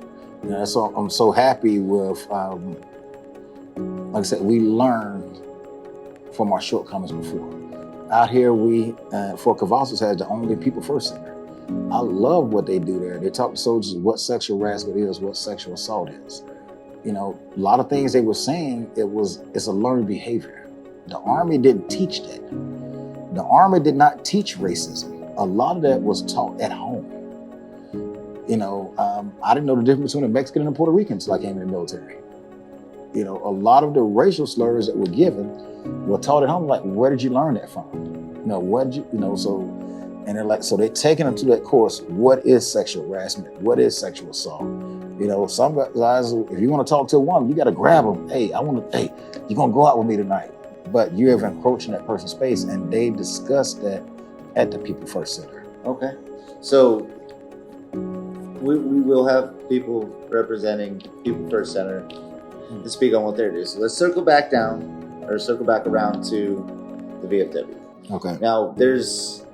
So I'm so happy with, like I said, we learned from our shortcomings before. Out here, Fort Cavazos has the only People First Center. I love what they do there. They talk to soldiers what sexual harassment is, what sexual assault is. A lot of things they were saying, it's a learned behavior. The Army didn't teach that. The Army did not teach racism. A lot of that was taught at home. I didn't know the difference between a Mexican and a Puerto Rican until I came in the military. A lot of the racial slurs that were given were taught at home. Like, where did you learn that from? And they're like, so they're taking them to that course. What is sexual harassment? What is sexual assault? Some guys, if you want to talk to a woman, you got to grab them. Hey, you're going to go out with me tonight. But you have encroached in that person's space, and they discussed that at the People First Center. Okay. So we will have people representing People First Center to speak on what they're doing. So let's circle back around to the VFW. Okay. Now, there's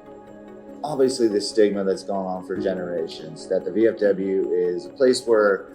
obviously this stigma that's gone on for generations that the VFW is a place where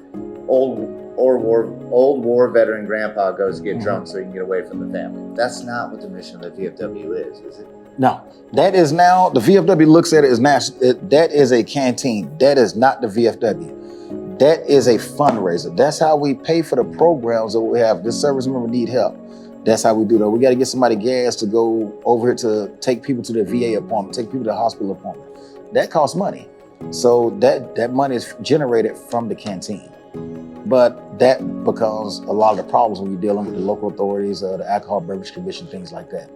old war veteran grandpa goes to get drunk so he can get away from the family. That's not what the mission of the VFW is it? No, that is now, the VFW looks at it as national. That is a canteen. That is not the VFW. That is a fundraiser. That's how we pay for the programs that we have. This service member need help. That's how we do that. We got to get somebody gas to go over here to take people to their VA appointment, take people to the hospital appointment. That costs money. So that money is generated from the canteen. But that becomes a lot of the problems when you're dealing with the local authorities, the Alcohol Beverage Commission, things like that.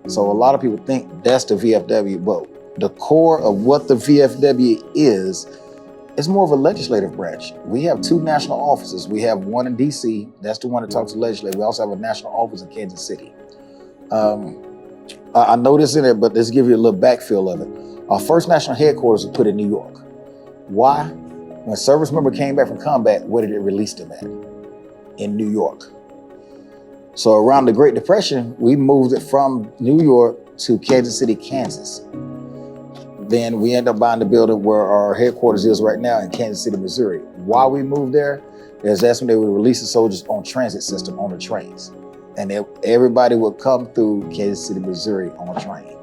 So a lot of people think that's the VFW, but the core of what the VFW is more of a legislative branch. We have 2 national offices. We have one in DC, that's the one that talks to legislature. We also have a national office in Kansas City. I know this in it, but let's give you a little backfill of it. Our first national headquarters was put in New York. Why? When a service member came back from combat, where did it release them at? In New York. So around the Great Depression, we moved it from New York to Kansas City, Kansas. Then we ended up buying the building where our headquarters is right now in Kansas City, Missouri. Why we moved there is that's when they would release the soldiers on transit system on the trains. And everybody would come through Kansas City, Missouri on a train.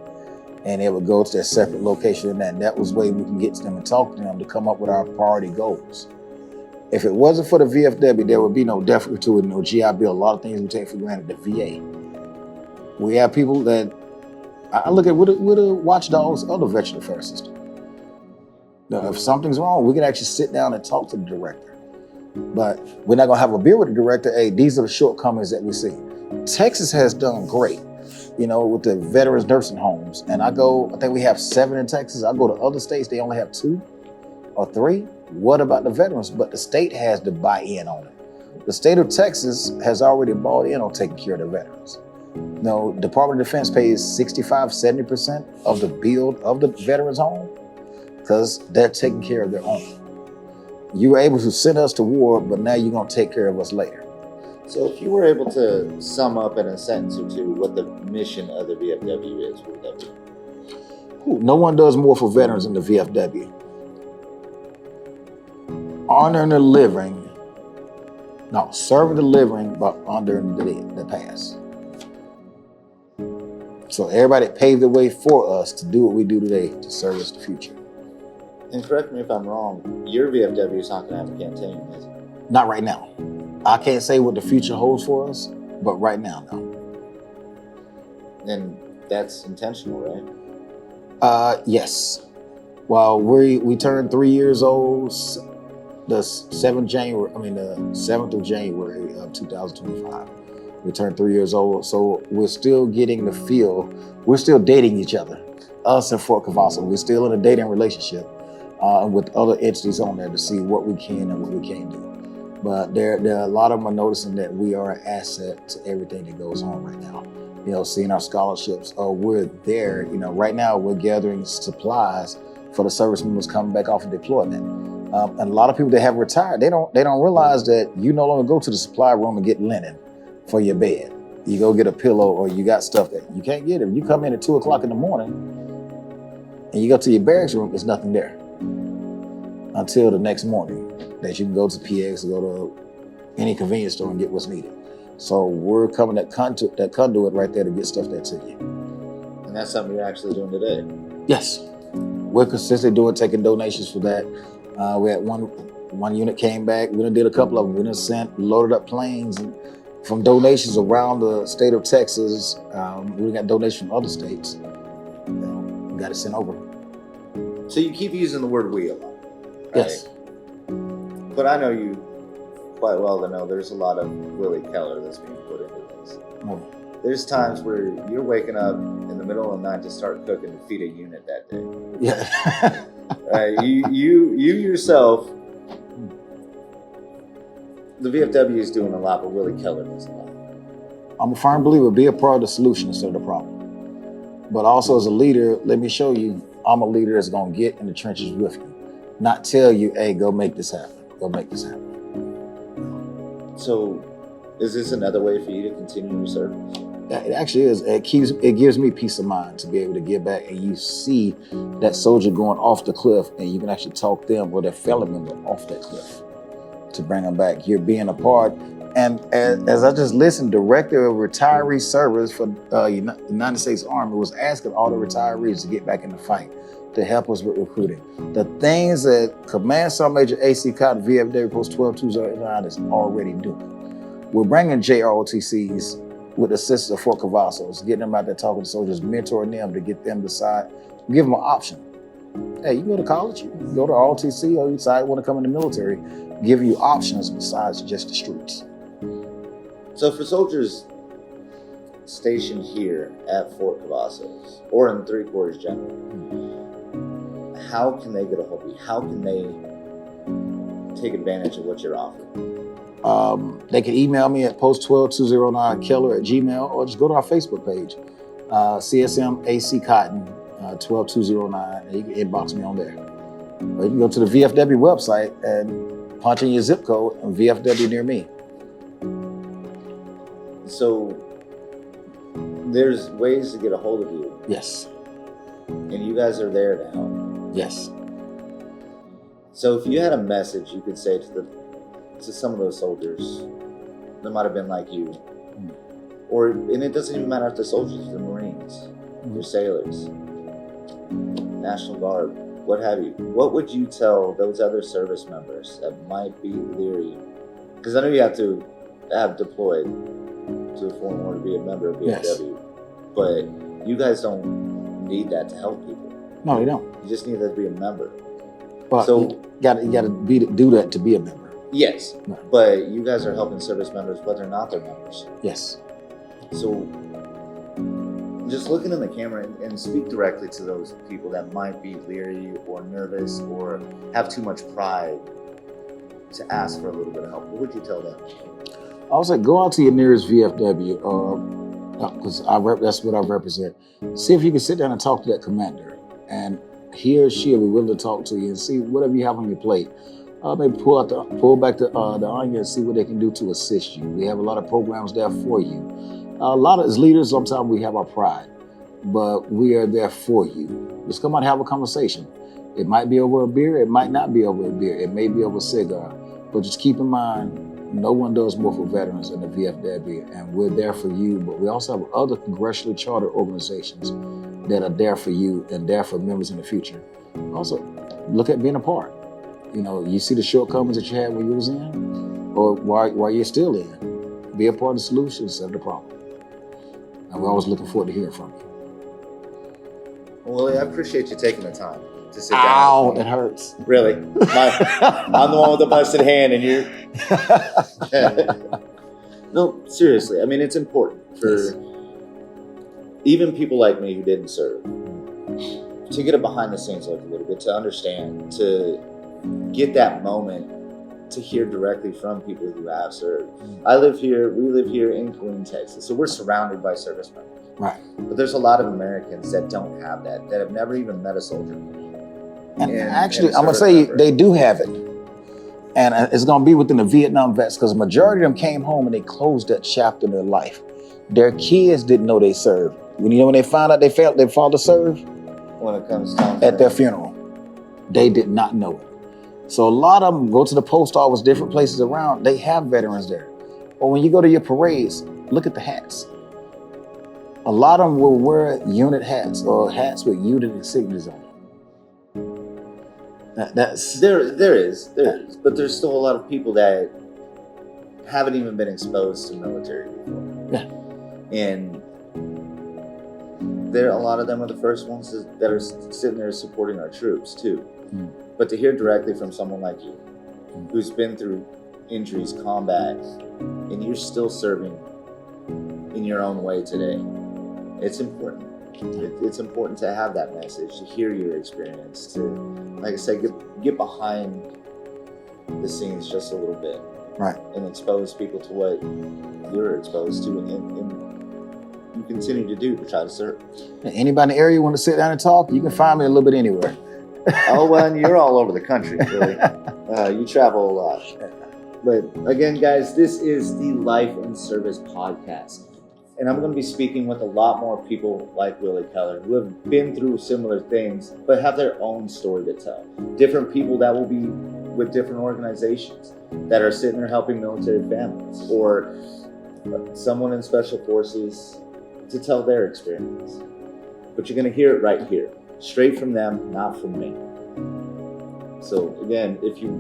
And they would go to their separate location, and that was the way we can get to them and talk to them to come up with our priority goals. If it wasn't for the VFW, there would be no death gratuity, no GI Bill, a lot of things we take for granted, the VA. We have people that, I look at with the watchdogs of the Veteran Affairs System. Now, if something's wrong, we can actually sit down and talk to the director. But we're not gonna have a beer with the director, hey, these are the shortcomings that we see. Texas has done great, with the veterans nursing homes. And I think we have 7 in Texas. I go to other states, they only have 2 or 3. What about the veterans? But the state has to buy in on it. The state of Texas has already bought in on taking care of the veterans. Department of Defense pays 65, 70% of the bill of the veterans home because they're taking care of their own. You were able to send us to war, but now you're gonna take care of us later. So if you were able to sum up in a sentence or two what the mission of the VFW is, what would that be? No one does more for veterans than the VFW. Serving the living, but honoring the past. So everybody paved the way for us to do what we do today to service the future. And correct me if I'm wrong, your VFW is not going to have a canteen, is it? Not right now. I can't say what the future holds for us, but right now, no. And that's intentional, right? Yes. Well, we turned 3 years old the 7th of January of 2025. We turned 3 years old, so we're still getting the feel. We're still dating each other, us and Fort Cavasso. We're still in a dating relationship with other entities on there to see what we can and what we can't do. But there are a lot of them are noticing that we are an asset to everything that goes on right now. Seeing our scholarships, we're there. Right now we're gathering supplies for the service members coming back off of deployment. And a lot of people that have retired, they don't realize that you no longer go to the supply room and get linen for your bed. You go get a pillow or you got stuff that you can't get. If you come in at 2:00 in the morning and you go to your barracks room, there's nothing there until the next morning that you can go to PX or go to any convenience store and get what's needed. So we're coming that conduit right there to get stuff there to you. And that's something you're actually doing today? Yes. We're consistently taking donations for that. We had one unit came back. We done did a couple of them. We done loaded up planes from donations around the state of Texas. We got donations from other states. We got it sent over. So you keep using the word we a lot, right? Yes. But I know you quite well to know there's a lot of Willie Keller that's being put into this. There's times where you're waking up in the middle of the night to start cooking to feed a unit that day. Yeah. You yourself, the VFW is doing a lot, but Willie Keller does a lot. I'm a firm believer, be a part of the solution instead of the problem. But also as a leader, let me show you, I'm a leader that's gonna get in the trenches with you. Not tell you, hey, go make this happen. Go make this happen. So is this another way for you to continue your service? It actually is. It gives me peace of mind to be able to give back, and you see that soldier going off the cliff, and you can actually talk them or their fellow member off that cliff to bring them back. You're being a part. And as I just listened, Director of Retiree Service for United States Army was asking all the retirees to get back in the fight to help us with recruiting. The things that Command Sergeant Major A.C. Cotton, VFW Post 12209 is already doing. We're bringing JROTCs with the assistance of Fort Cavassos, getting them out there talking to soldiers, mentoring them to get them to decide, give them an option. Hey, you can go to college, you can go to ROTC, or you decide you want to come in the military, giving you options besides just the streets. So for soldiers stationed here at Fort Cavazos or in Three Quarters General, how can they get a hold of you? How can they take advantage of what you're offering? They can email me at post12209keller@gmail, or just go to our Facebook page, CSM AC Cotton 12209, and you can inbox me on there. Or you can go to the VFW website and punch in your zip code and VFW near me. So there's ways to get a hold of you. Yes. And you guys are there to help. Yes. So if you had a message you could say to some of those soldiers that might have been like you, and it doesn't even matter if they're soldiers, the Marines, your sailors, National Guard, what have you, what would you tell those other service members that might be leery? Because I know you have to have deployed to the foreign war to be a member of VFW, but you guys don't need that to help people. No, you don't. You just need that to be a member. But so you gotta do that to be a member. Yes, No. But you guys are helping service members, but they're not their members. Yes. So just looking in the camera and speak directly to those people that might be leery or nervous or have too much pride to ask for a little bit of help. What would you tell them? I would say go out to your nearest VFW, because that's what I represent. See if you can sit down and talk to that commander, and he or she will be willing to talk to you and see whatever you have on your plate. Maybe pull back the onion and see what they can do to assist you. We have a lot of programs there for you. A lot of as leaders, sometimes we have our pride, but we are there for you. Just come out and have a conversation. It might be over a beer, it might not be over a beer, it may be over a cigar, but just keep in mind, no one does more for veterans than the VFW, and we're there for you, but we also have other congressionally chartered organizations that are there for you and there for members in the future. Also, look at being a part. You see the shortcomings that you had when you was in, or while you're still in. Be a part of the solution instead of the problem. And we're always looking forward to hearing from you. Well, Willie, I appreciate you taking the time to sit down. Ow, it hurts. Really? I'm the one with the busted hand, and you're... No, seriously. I mean, it's important for even people like me who didn't serve to get a behind the scenes look a little bit, to understand, to get that moment to hear directly from people who have served. We live here in Killeen, Texas, so we're surrounded by service members. Right. But there's a lot of Americans that don't have that have never even met a soldier. And actually, I'm going to say they do have it. And it's going to be within the Vietnam vets, because the majority of them came home and they closed that chapter in their life. Their kids didn't know they served. When they found out their father served, when it comes time at their funeral, they did not know it. So a lot of them go to the post office, different places around, they have veterans there. Or when you go to your parades, look at the hats. A lot of them will wear unit hats or hats with unit insignias on them. There is, but there's still a lot of people that haven't even been exposed to military before. Yeah. And a lot of them are the first ones that are sitting there supporting our troops too. Mm. But to hear directly from someone like you, who's been through injuries, combat, and you're still serving in your own way today, it's important. It's important to have that message, to hear your experience, to, like I said, get behind the scenes just a little bit, right, and expose people to what you're exposed to, and you continue to do to try to serve. Anybody in the area want to sit down and talk? You can find me a little bit anywhere. Oh, well, and you're all over the country, really. You travel a lot. But again, guys, this is the Life and Service Podcast. And I'm going to be speaking with a lot more people like Willie Keller, who have been through similar things, but have their own story to tell. Different people that will be with different organizations that are sitting there helping military families, or someone in Special Forces to tell their experience. But you're going to hear it right here, straight from them, not from me. So again, if you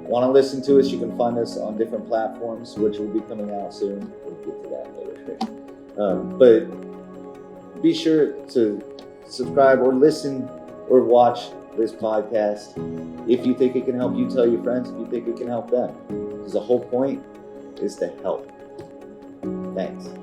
want to listen to us, you can find us on different platforms, which will be coming out soon. We'll get to that later. But be sure to subscribe or listen or watch this podcast. If you think it can help you, tell your friends. If you think it can help them. Because the whole point is to help. Thanks.